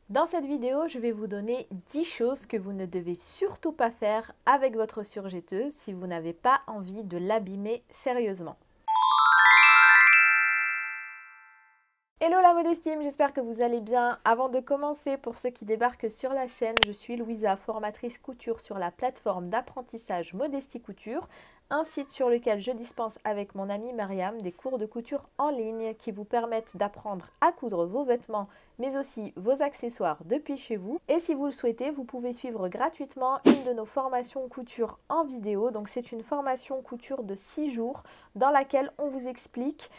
Dans cette vidéo, je vais vous donner 10 choses que vous ne devez surtout pas faire avec votre surjetteuse si vous n'avez pas envie de l'abîmer sérieusement. Hello la modestime, j'espère que vous allez bien. Avant de commencer, pour ceux qui débarquent sur la chaîne, je suis Louisa, formatrice couture sur la plateforme d'apprentissage Modestie Couture, un site sur lequel je dispense avec mon amie Mariam des cours de couture en ligne qui vous permettent d'apprendre à coudre vos vêtements mais aussi vos accessoires depuis chez vous. Et si vous le souhaitez, vous pouvez suivre gratuitement une de nos formations couture en vidéo. Donc c'est une formation couture de 6 jours dans laquelle on vous explique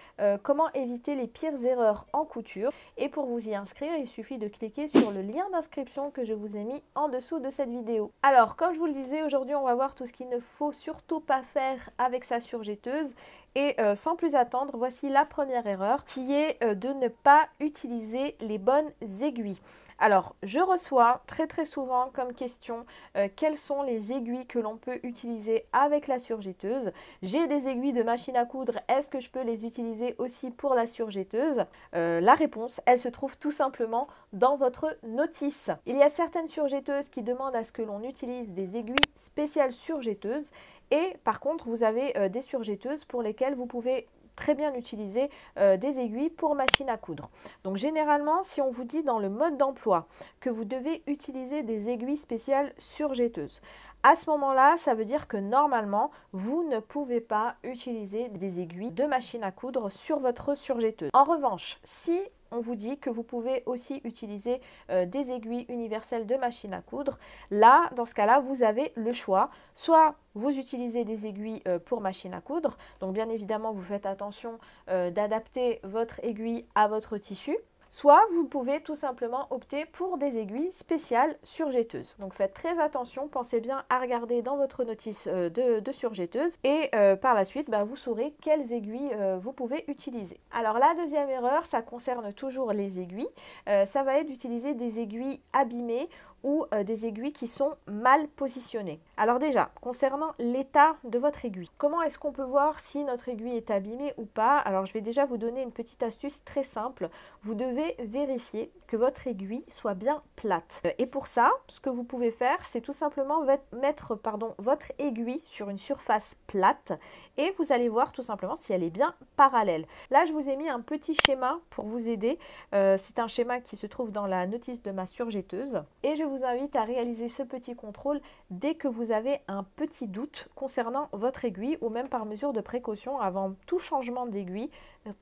comment éviter les pires erreurs en couture. Et pour vous y inscrire, il suffit de cliquer sur le lien d'inscription que je vous ai mis en dessous de cette vidéo. Alors, comme je vous le disais, aujourd'hui on va voir tout ce qu'il ne faut surtout pas faire avec sa surjetteuse. Et sans plus attendre, voici la première erreur qui est de ne pas utiliser les bonnes aiguilles. Alors, je reçois très souvent comme question quelles sont les aiguilles que l'on peut utiliser avec la surjetteuse. J'ai des aiguilles de machine à coudre, est-ce que je peux les utiliser aussi pour la surjetteuse? La réponse, elle se trouve tout simplement dans votre notice. Il y a certaines surjetteuses qui demandent à ce que l'on utilise des aiguilles spéciales surjetteuses. Et par contre, vous avez des surjetteuses pour lesquelles vous pouvez très bien utiliser des aiguilles pour machine à coudre. Donc généralement, si on vous dit dans le mode d'emploi que vous devez utiliser des aiguilles spéciales surjetteuses, à ce moment-là, ça veut dire que normalement, vous ne pouvez pas utiliser des aiguilles de machine à coudre sur votre surjetteuse. En revanche, si on vous dit que vous pouvez aussi utiliser des aiguilles universelles de machine à coudre, là, dans ce cas-là, vous avez le choix. Soit vous utilisez des aiguilles pour machine à coudre, donc bien évidemment, vous faites attention d'adapter votre aiguille à votre tissu. Soit vous pouvez tout simplement opter pour des aiguilles spéciales surjetteuses. Donc faites très attention, pensez bien à regarder dans votre notice de surjetteuse et par la suite, vous saurez quelles aiguilles vous pouvez utiliser. Alors la deuxième erreur, ça concerne toujours les aiguilles. Ça va être d'utiliser des aiguilles abîmées ou des aiguilles qui sont mal positionnées. Alors déjà, concernant l'état de votre aiguille, comment est-ce qu'on peut voir si notre aiguille est abîmée ou pas? Alors je vais déjà vous donner une petite astuce très simple. Vous devez vérifier que votre aiguille soit bien plate. Et pour ça, ce que vous pouvez faire, c'est tout simplement mettre votre aiguille sur une surface plate et vous allez voir tout simplement si elle est bien parallèle. Là, je vous ai mis un petit schéma pour vous aider. C'est un schéma qui se trouve dans la notice de ma surjetteuse. Et je vous invite à réaliser ce petit contrôle dès que vous avez un petit doute concernant votre aiguille ou même par mesure de précaution avant tout changement d'aiguille.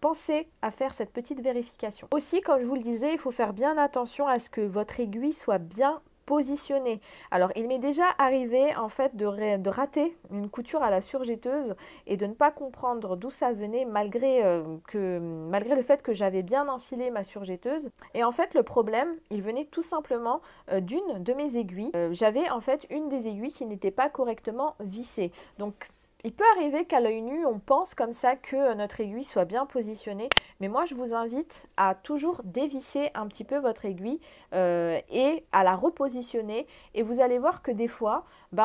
Pensez à faire cette petite vérification. Aussi, comme je vous le disais, il faut faire bien attention à ce que votre aiguille soit bien positionnée. Alors, il m'est déjà arrivé en fait de rater une couture à la surjetteuse et de ne pas comprendre d'où ça venait malgré le fait que j'avais bien enfilé ma surjetteuse. Et en fait, le problème, il venait tout simplement d'une de mes aiguilles. J'avais en fait une des aiguilles qui n'était pas correctement vissée. Donc, il peut arriver qu'à l'œil nu, on pense comme ça que notre aiguille soit bien positionnée, mais moi je vous invite à toujours dévisser un petit peu votre aiguille et à la repositionner et vous allez voir que des fois,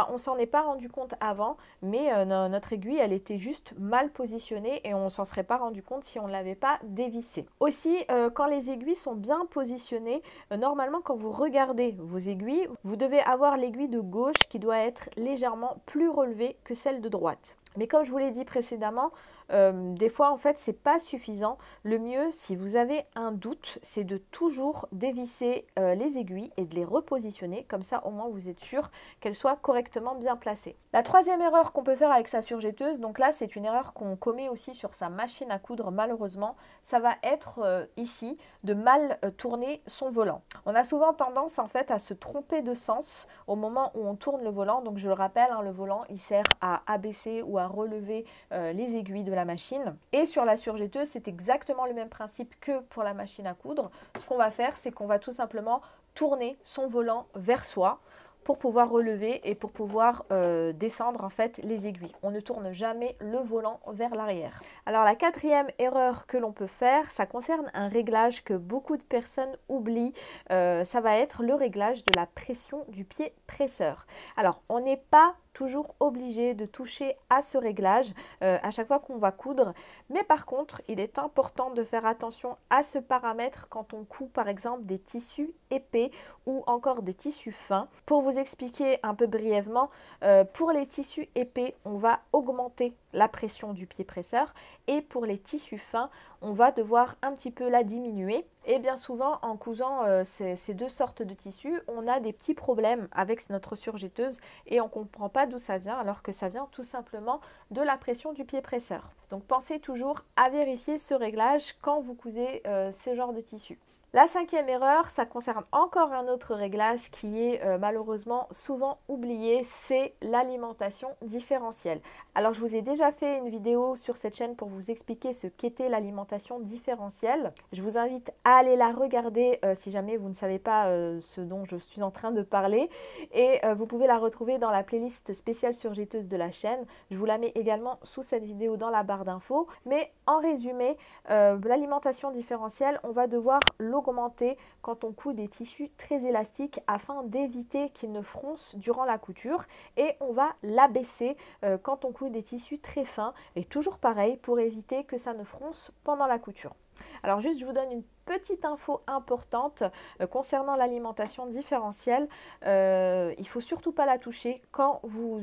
on s'en est pas rendu compte avant, mais notre aiguille elle était juste mal positionnée et on s'en serait pas rendu compte si on ne l'avait pas dévissée. Aussi, quand les aiguilles sont bien positionnées, normalement quand vous regardez vos aiguilles, vous devez avoir l'aiguille de gauche qui doit être légèrement plus relevée que celle de droite. Mais comme je vous l'ai dit précédemment, des fois en fait c'est pas suffisant. Le mieux, si vous avez un doute, c'est de toujours dévisser les aiguilles et de les repositionner. Comme ça au moins vous êtes sûr qu'elles soient correctement bien placées. La troisième erreur qu'on peut faire avec sa surjetteuse, donc là c'est une erreur qu'on commet aussi sur sa machine à coudre malheureusement, ça va être ici de mal tourner son volant. On a souvent tendance en fait à se tromper de sens au moment où on tourne le volant. Donc je le rappelle, le volant il sert à abaisser ou à relever les aiguilles de la machine. Et sur la surjetteuse, c'est exactement le même principe que pour la machine à coudre. Ce qu'on va faire, c'est qu'on va tout simplement tourner son volant vers soi pour pouvoir relever et pour pouvoir descendre en fait les aiguilles. On ne tourne jamais le volant vers l'arrière. Alors la quatrième erreur que l'on peut faire, ça concerne un réglage que beaucoup de personnes oublient. Ça va être le réglage de la pression du pied presseur. Alors on n'est pas toujours obligé de toucher à ce réglage à chaque fois qu'on va coudre. Mais par contre, il est important de faire attention à ce paramètre quand on coud par exemple des tissus épais ou encore des tissus fins. Pour vous expliquer un peu brièvement, pour les tissus épais, on va augmenter la pression du pied presseur et pour les tissus fins, on va devoir un petit peu la diminuer. Et bien souvent, en cousant ces deux sortes de tissus, on a des petits problèmes avec notre surjetteuse et on ne comprend pas d'où ça vient, alors que ça vient tout simplement de la pression du pied presseur. Donc pensez toujours à vérifier ce réglage quand vous cousez ce genre de tissu. La cinquième erreur, ça concerne encore un autre réglage qui est malheureusement souvent oublié, c'est l'alimentation différentielle. Alors je vous ai déjà fait une vidéo sur cette chaîne pour vous expliquer ce qu'était l'alimentation différentielle. Je vous invite à aller la regarder si jamais vous ne savez pas ce dont je suis en train de parler. Et vous pouvez la retrouver dans la playlist spéciale surjetteuse de la chaîne. Je vous la mets également sous cette vidéo dans la barre d'infos. Mais en résumé, l'alimentation différentielle, on va devoir l'augmenter quand on coud des tissus très élastiques afin d'éviter qu'ils ne froncent durant la couture, et on va l'abaisser quand on coud des tissus très fins, et toujours pareil pour éviter que ça ne fronce pendant la couture. Alors juste, je vous donne une petite info importante concernant l'alimentation différentielle. Il ne faut surtout pas la toucher quand vous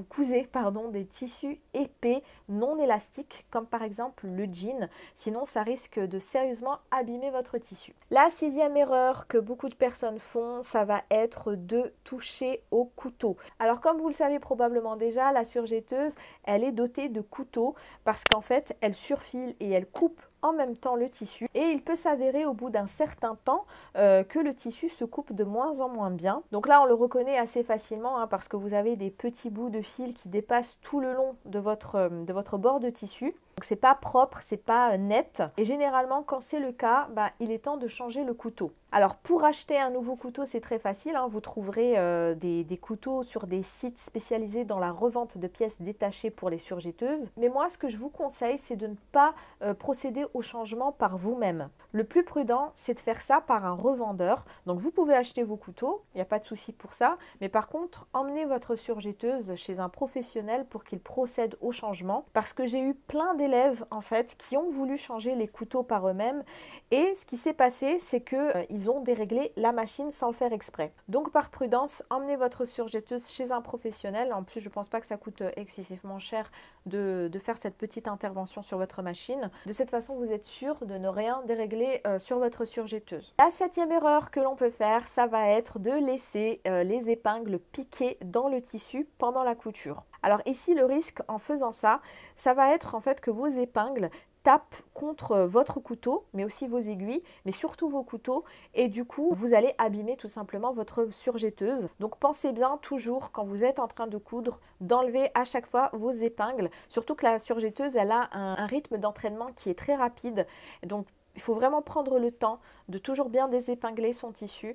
cousez des tissus épais non élastiques, comme par exemple le jean. Sinon, ça risque de sérieusement abîmer votre tissu. La sixième erreur que beaucoup de personnes font, ça va être de toucher au couteau. Alors comme vous le savez probablement déjà, la surjetteuse, elle est dotée de couteaux parce qu'en fait, elle surfile et elle coupe en même temps le tissu, et il peut s'avérer au bout d'un certain temps que le tissu se coupe de moins en moins bien. Donc là on le reconnaît assez facilement parce que vous avez des petits bouts de fil qui dépassent tout le long de votre bord de tissu. Donc c'est pas propre, c'est pas net, et généralement quand c'est le cas, il est temps de changer le couteau. Alors pour acheter un nouveau couteau, c'est très facile, vous trouverez des couteaux sur des sites spécialisés dans la revente de pièces détachées pour les surjetteuses. Mais moi ce que je vous conseille, c'est de ne pas procéder au changement par vous-même. Le plus prudent, c'est de faire ça par un revendeur. Donc vous pouvez acheter vos couteaux, il n'y a pas de souci pour ça, mais par contre emmenez votre surjetteuse chez un professionnel pour qu'il procède au changement, parce que j'ai eu plein d'élèves en fait qui ont voulu changer les couteaux par eux-mêmes, et ce qui s'est passé, c'est que ils ont déréglé la machine sans le faire exprès. Donc par prudence, emmenez votre surjetteuse chez un professionnel. En plus, je pense pas que ça coûte excessivement cher de faire cette petite intervention sur votre machine. De cette façon, vous êtes sûr de ne rien dérégler sur votre surjetteuse. La septième erreur que l'on peut faire, ça va être de laisser les épingles piquer dans le tissu pendant la couture. Alors ici, le risque en faisant ça, ça va être en fait que vos épingles tapent contre votre couteau, mais aussi vos aiguilles, mais surtout vos couteaux, et du coup, vous allez abîmer tout simplement votre surjetteuse. Donc pensez bien toujours, quand vous êtes en train de coudre, d'enlever à chaque fois vos épingles, surtout que la surjetteuse, elle a un rythme d'entraînement qui est très rapide, donc il faut vraiment prendre le temps de toujours bien désépingler son tissu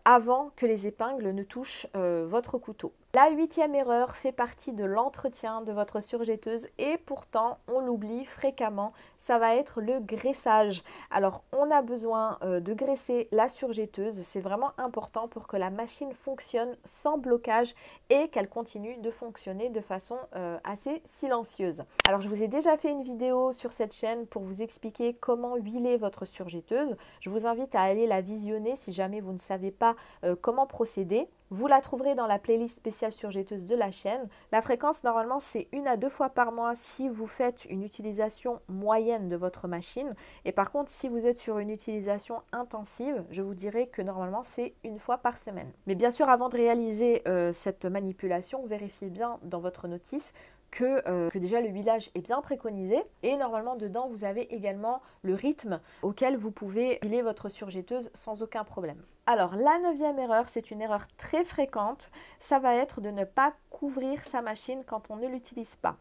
avant que les épingles ne touchent votre couteau. La huitième erreur fait partie de l'entretien de votre surjetteuse, et pourtant on l'oublie fréquemment, ça va être le graissage. Alors on a besoin de graisser la surjetteuse, c'est vraiment important pour que la machine fonctionne sans blocage et qu'elle continue de fonctionner de façon assez silencieuse. Alors je vous ai déjà fait une vidéo sur cette chaîne pour vous expliquer comment huiler votre surjetteuse. Je vous invite à aller la visionner si jamais vous ne savez pas comment procéder. Vous la trouverez dans la playlist spéciale surjetteuse de la chaîne. La fréquence, normalement, c'est 1 à 2 fois par mois si vous faites une utilisation moyenne de votre machine. Et par contre, si vous êtes sur une utilisation intensive, je vous dirais que normalement, c'est 1 fois par semaine. Mais bien sûr, avant de réaliser cette manipulation, vérifiez bien dans votre notice que déjà le huilage est bien préconisé, et normalement dedans vous avez également le rythme auquel vous pouvez huiler votre surjetteuse sans aucun problème. Alors la 9e erreur, c'est une erreur très fréquente, ça va être de ne pas couvrir sa machine quand on ne l'utilise pas.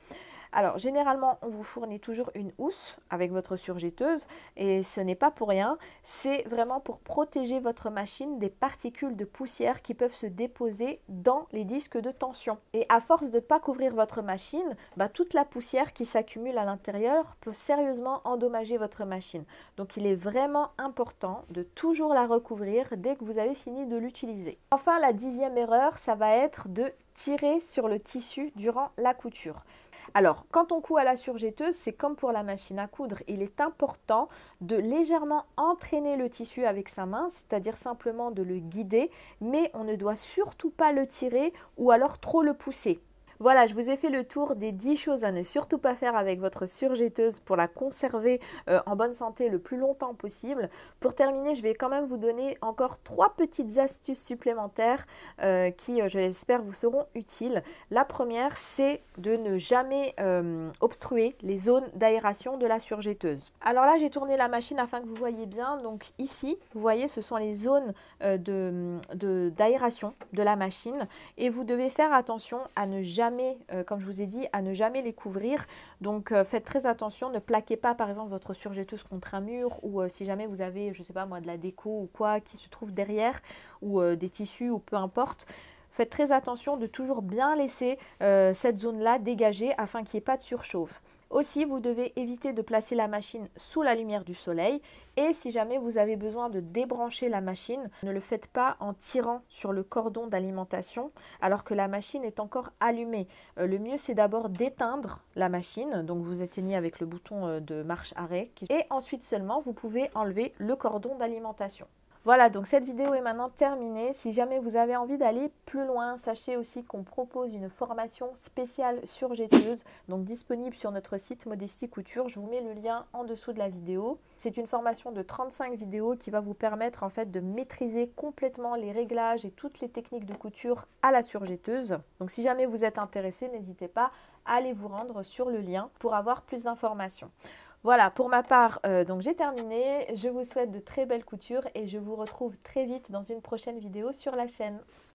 Alors, généralement, on vous fournit toujours une housse avec votre surjetteuse et ce n'est pas pour rien. C'est vraiment pour protéger votre machine des particules de poussière qui peuvent se déposer dans les disques de tension. Et à force de ne pas couvrir votre machine, toute la poussière qui s'accumule à l'intérieur peut sérieusement endommager votre machine. Donc, il est vraiment important de toujours la recouvrir dès que vous avez fini de l'utiliser. Enfin, la 10e erreur, ça va être de tirer sur le tissu durant la couture. Alors, quand on coud à la surjetteuse, c'est comme pour la machine à coudre. Il est important de légèrement entraîner le tissu avec sa main, c'est-à-dire simplement de le guider, mais on ne doit surtout pas le tirer ou alors trop le pousser. Voilà, je vous ai fait le tour des 10 choses à ne surtout pas faire avec votre surjetteuse pour la conserver en bonne santé le plus longtemps possible. Pour terminer, je vais quand même vous donner encore 3 petites astuces supplémentaires qui, je l'espère, vous seront utiles. La première, c'est de ne jamais obstruer les zones d'aération de la surjetteuse. Alors là, j'ai tourné la machine afin que vous voyez bien. Donc ici, vous voyez, ce sont les zones d'aération de la machine et vous devez faire attention à ne jamais, comme je vous ai dit, à ne jamais les couvrir. Donc faites très attention, ne plaquez pas par exemple votre surjetteuse contre un mur ou si jamais vous avez, je ne sais pas moi, de la déco ou quoi qui se trouve derrière ou des tissus ou peu importe. Faites très attention de toujours bien laisser cette zone-là dégagée afin qu'il n'y ait pas de surchauffe. Aussi, vous devez éviter de placer la machine sous la lumière du soleil et si jamais vous avez besoin de débrancher la machine, ne le faites pas en tirant sur le cordon d'alimentation alors que la machine est encore allumée. Le mieux, c'est d'abord d'éteindre la machine, donc vous éteignez avec le bouton de marche-arrêt et ensuite seulement vous pouvez enlever le cordon d'alimentation. Voilà, donc cette vidéo est maintenant terminée. Si jamais vous avez envie d'aller plus loin, sachez aussi qu'on propose une formation spéciale surjetteuse, donc disponible sur notre site Modestie Couture. Je vous mets le lien en dessous de la vidéo. C'est une formation de 35 vidéos qui va vous permettre en fait de maîtriser complètement les réglages et toutes les techniques de couture à la surjetteuse. Donc si jamais vous êtes intéressé, n'hésitez pas à aller vous rendre sur le lien pour avoir plus d'informations. Voilà, pour ma part, donc j'ai terminé. Je vous souhaite de très belles coutures et je vous retrouve très vite dans une prochaine vidéo sur la chaîne.